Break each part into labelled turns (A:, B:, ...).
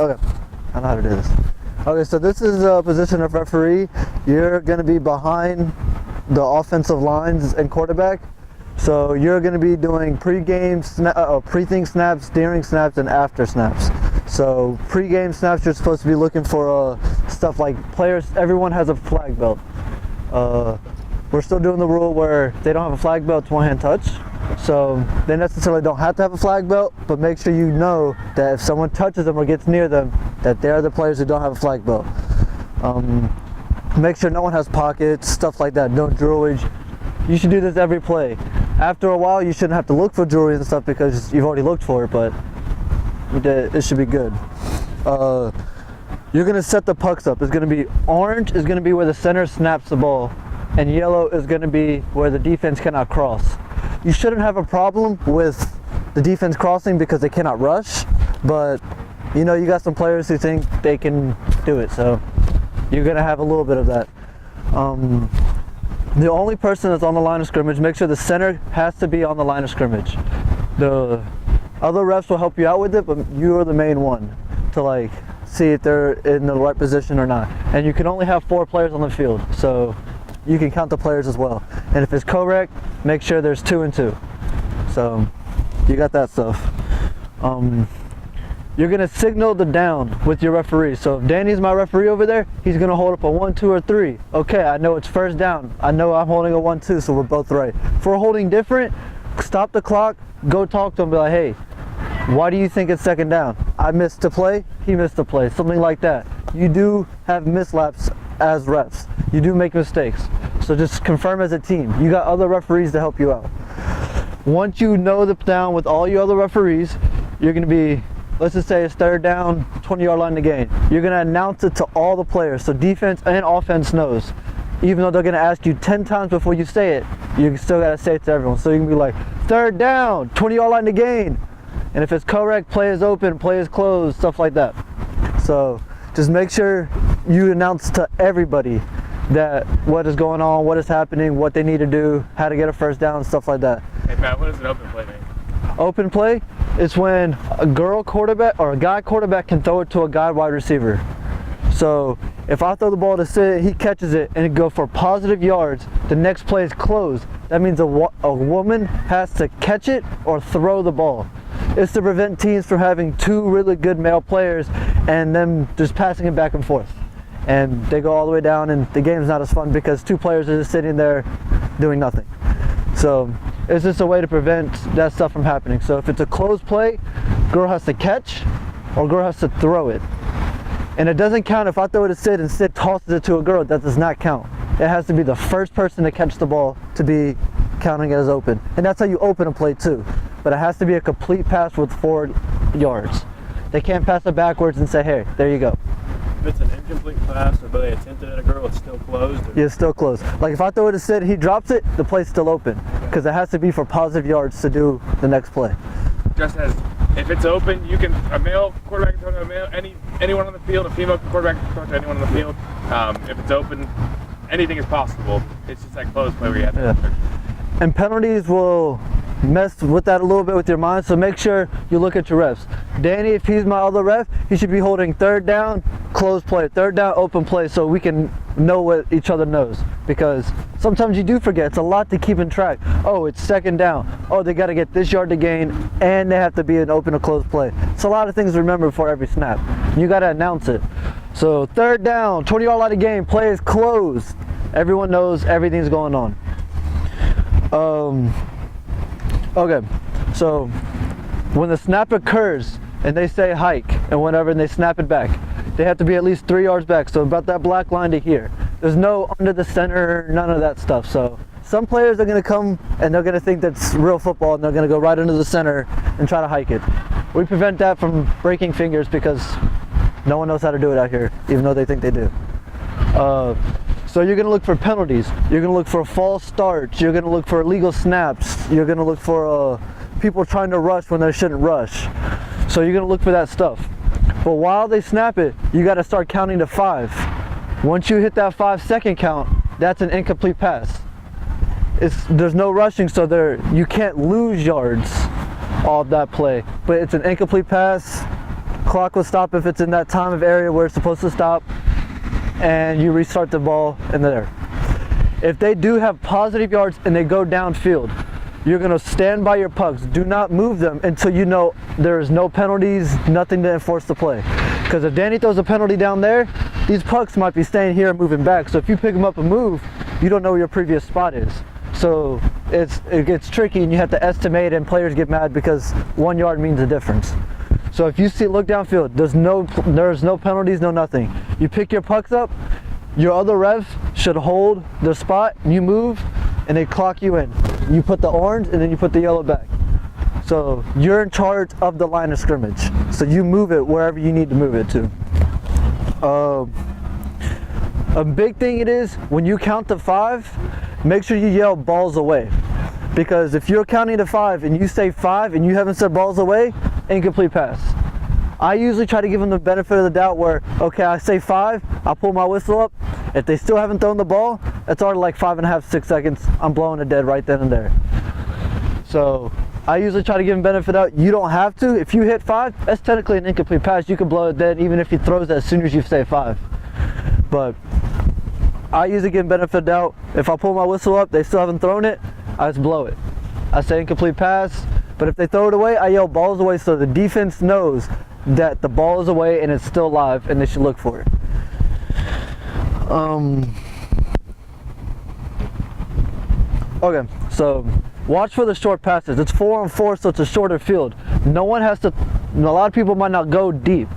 A: Okay, I know how to do this. Okay, so this is a position of referee. You're going to be behind the offensive lines and quarterback. So you're going to be doing pre-game, pre-thing snaps, during snaps, and after snaps. So pre-game snaps, you're supposed to be looking for stuff like players. Everyone has a flag belt. We're still doing the rule where they don't have a flag belt, it's one-hand touch. So they necessarily don't have to have a flag belt, but make sure you know that if someone touches them or gets near them, that they're the players who don't have a flag belt. Make sure no one has pockets, stuff like that, no jewelry. You should do this every play. After a while, you shouldn't have to look for jewelry and stuff because you've already looked for it, but it should be good. You're gonna set the pucks up. It's gonna be orange is gonna be where the center snaps the ball, and yellow is gonna be where the defense cannot cross. You shouldn't have a problem with the defense crossing because they cannot rush, but you know, you got some players who think they can do it, so you're gonna have a little bit of that. The only person that's on the line of scrimmage, make sure the center has to be on the line of scrimmage. The other refs will help you out with it, but you are the main one to like see if they're in the right position or not. And you can only have 4 players on the field, so you can count the players as well. And if it's correct, make sure there's 2 and 2. So you got that stuff. You're gonna signal the down with your referee. So if Danny's my referee over there, he's gonna hold up a 1, 2, or 3. Okay, I know it's first down. I know I'm holding a 1, 2, so we're both right. If we're holding different, stop the clock, go talk to him, be like, hey, why do you think it's second down? I missed the play, he missed the play, something like that. You do have mislaps as refs. You do make mistakes. So just confirm as a team. You got other referees to help you out. Once you know the down with all your other referees, you're gonna be, let's just say it's third down, 20-yard line to gain. You're gonna announce it to all the players, so defense and offense knows. Even though they're gonna ask you 10 times before you say it, you still gotta say it to everyone. So you can be like, third down, 20-yard line to gain. And if it's correct, play is open, play is closed, stuff like that. So just make sure you announce to everybody that what is going on, what is happening, what they need to do, how to get a first down, stuff like that.
B: Hey Matt, what does an open play mean?
A: Open play is when a girl quarterback or a guy quarterback can throw it to a guy wide receiver. So if I throw the ball to Sid, he catches it and it go for positive yards, the next play is closed. That means a woman has to catch it or throw the ball. It's to prevent teams from having 2 really good male players and them just passing it back and forth. And they go all the way down and the game's not as fun because 2 players are just sitting there doing nothing. So it's just a way to prevent that stuff from happening. So if it's a closed play, girl has to catch or girl has to throw it. And it doesn't count if I throw it to Sid and Sid tosses it to a girl, that does not count. It has to be the first person to catch the ball to be counting as open. And that's how you open a play too. But it has to be a complete pass with 4 yards. They can't pass it backwards and say, hey, there you go.
B: If it's an incomplete pass or they attempted at a girl, it's still closed?
A: Yeah, it's still closed. Like if I throw it to Sid, he drops it, the play's still open. Because it has to be for positive yards to do the next play.
B: Just as if it's open, you can, a male quarterback can throw to a male, anyone on the field, a female quarterback can throw to anyone on the field. If it's open, anything is possible. It's just that closed play where you have to.
A: And penalties will mess with that a little bit with your mind, so make sure you look at your refs. Danny, if he's my other ref, he should be holding third down, closed play, third down, open play, so we can know what each other knows. Because sometimes you do forget, it's a lot to keep in track. Oh, it's second down. Oh, they got to get this yard to gain, and they have to be an open or closed play. It's a lot of things to remember before every snap. You got to announce it. So third down, 20-yard line of game, play is closed. Everyone knows everything's going on. Okay, so when the snap occurs and they say hike and whatever and they snap it back, they have to be at least 3 yards back, so about that black line to here. There's no under the center, none of that stuff. So some players are going to come and they're going to think that's real football and they're going to go right into the center and try to hike it. We prevent that from breaking fingers because no one knows how to do it out here, even though they think they do. So you're going to look for penalties, you're going to look for false starts, you're going to look for illegal snaps, you're going to look for people trying to rush when they shouldn't rush. So you're going to look for that stuff. But while they snap it, you got to start counting to 5. Once you hit that 5-second count, that's an incomplete pass. There's no rushing, so you can't lose yards off that play. But it's an incomplete pass, Clock will stop if it's in that time of area where it's supposed to stop, and you restart the ball in there. If they do have positive yards and they go downfield, you're going to stand by your pucks. Do not move them until you know there is no penalties, nothing to enforce the play. Because if Danny throws a penalty down there, these pucks might be staying here and moving back. So if you pick them up and move, you don't know where your previous spot is. So it gets tricky and you have to estimate, and players get mad because 1 yard means a difference. So if you look downfield, there's no penalties, no nothing. You pick your pucks up, your other ref should hold their spot, you move, and they clock you in. You put the orange and then you put the yellow back. So you're in charge of the line of scrimmage. So you move it wherever you need to move it to. A big thing it is, when you count to 5, make sure you yell balls away. Because if you're counting to 5 and you say 5 and you haven't said balls away, incomplete pass. I usually try to give them the benefit of the doubt where, okay, I say 5, I'll pull my whistle up. If they still haven't thrown the ball, it's already like 5.5, 6 seconds. I'm blowing it dead right then and there. So I usually try to give them benefit out. You don't have to. If you hit 5, that's technically an incomplete pass. You can blow it dead even if he throws it as soon as you say 5. But I usually give them benefit of doubt. If I pull my whistle up, they still haven't thrown it, I just blow it. I say incomplete pass. But if they throw it away, I yell balls away so the defense knows that the ball is away and it's still live and they should look for it. Okay, so watch for the short passes. It's 4-on-4, so it's a shorter field. No one has to, a lot of people might not go deep.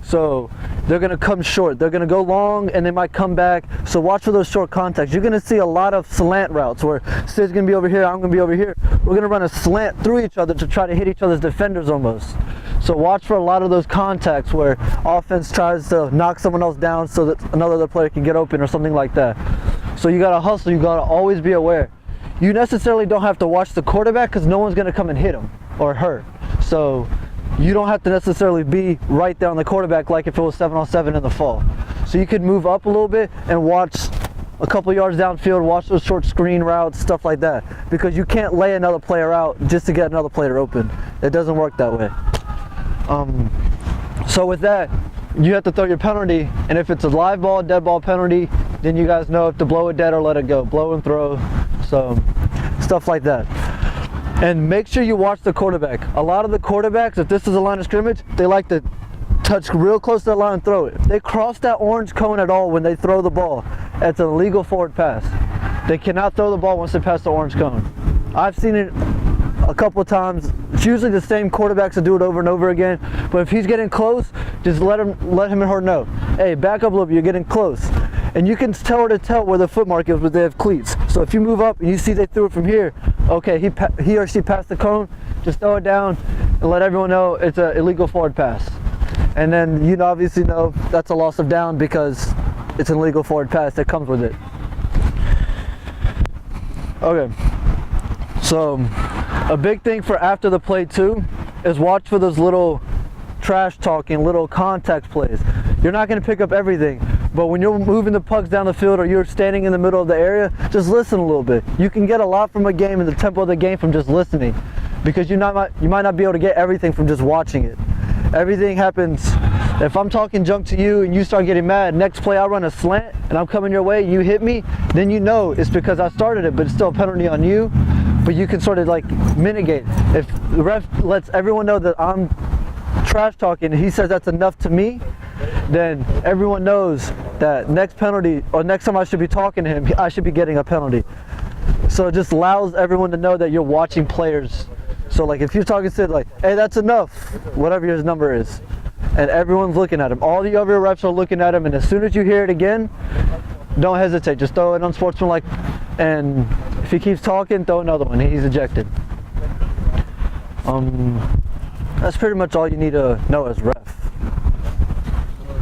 A: So they're going to come short. They're going to go long and they might come back. So watch for those short contacts. You're going to see a lot of slant routes where Sid's going to be over here, I'm going to be over here. We're going to run a slant through each other to try to hit each other's defenders almost. So watch for a lot of those contacts where offense tries to knock someone else down so that another player can get open or something like that. So you got to hustle. You got to always be aware. You necessarily don't have to watch the quarterback because no one's going to come and hit him or her. So you don't have to necessarily be right there on the quarterback like if it was 7-on-7 in the fall. So you could move up a little bit and watch a couple yards downfield, watch those short screen routes, stuff like that. Because you can't lay another player out just to get another player open. It doesn't work that way. So with that, you have to throw your penalty, and if it's a live ball, dead ball penalty, then you guys know if to blow it dead or let it go. Blow and throw, so stuff like that. And make sure you watch the quarterback. A lot of the quarterbacks, if this is a line of scrimmage, they like to touch real close to that line and throw it. If they cross that orange cone at all when they throw the ball, it's an illegal forward pass. They cannot throw the ball once they pass the orange cone. I've seen it a couple of times. It's usually the same quarterbacks that do it over and over again. But if he's getting close, just let him and her know. Hey, back up a little bit, you're getting close. And you can tell where the footmark is where they have cleats. So if you move up and you see they threw it from here, okay, he or she passed the cone, just throw it down and let everyone know it's an illegal forward pass. And then you obviously know that's a loss of down because it's an illegal forward pass that comes with it. Okay, so a big thing for after the play too is watch for those little trash talking, little contact plays. You're not going to pick up everything, but when you're moving the pucks down the field or you're standing in the middle of the area, just listen a little bit. You can get a lot from a game and the tempo of the game from just listening, because you might not be able to get everything from just watching it. Everything happens. If I'm talking junk to you and you start getting mad, next play I run a slant and I'm coming your way, you hit me, then you know it's because I started it, but it's still a penalty on you. But you can sort of like mitigate. If the ref lets everyone know that I'm trash talking and he says that's enough to me, then everyone knows that next penalty or next time I should be talking to him, I should be getting a penalty. So it just allows everyone to know that you're watching players. So like if you're talking to Sid, like, hey, that's enough, whatever his number is, and everyone's looking at him, all the other reps are looking at him, and as soon as you hear it again, don't hesitate, just throw it unsportsmanlike, and if he keeps talking, throw another one, he's ejected. That's pretty much all you need to know as ref.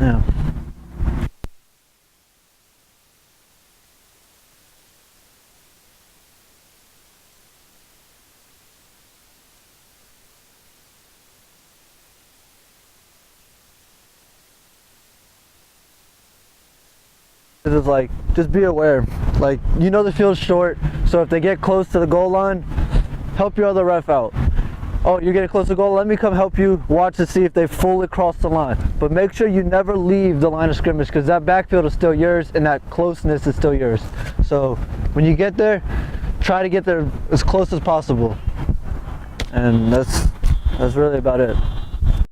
A: Yeah. It is like, just be aware. Like, you know the field's short, so if they get close to the goal line, help your other ref out. oh, you're getting close to goal, let me come help you watch to see if they fully crossed the line. But make sure you never leave the line of scrimmage, because that backfield is still yours and that closeness is still yours. So when you get there, try to get there as close as possible. And that's really about it.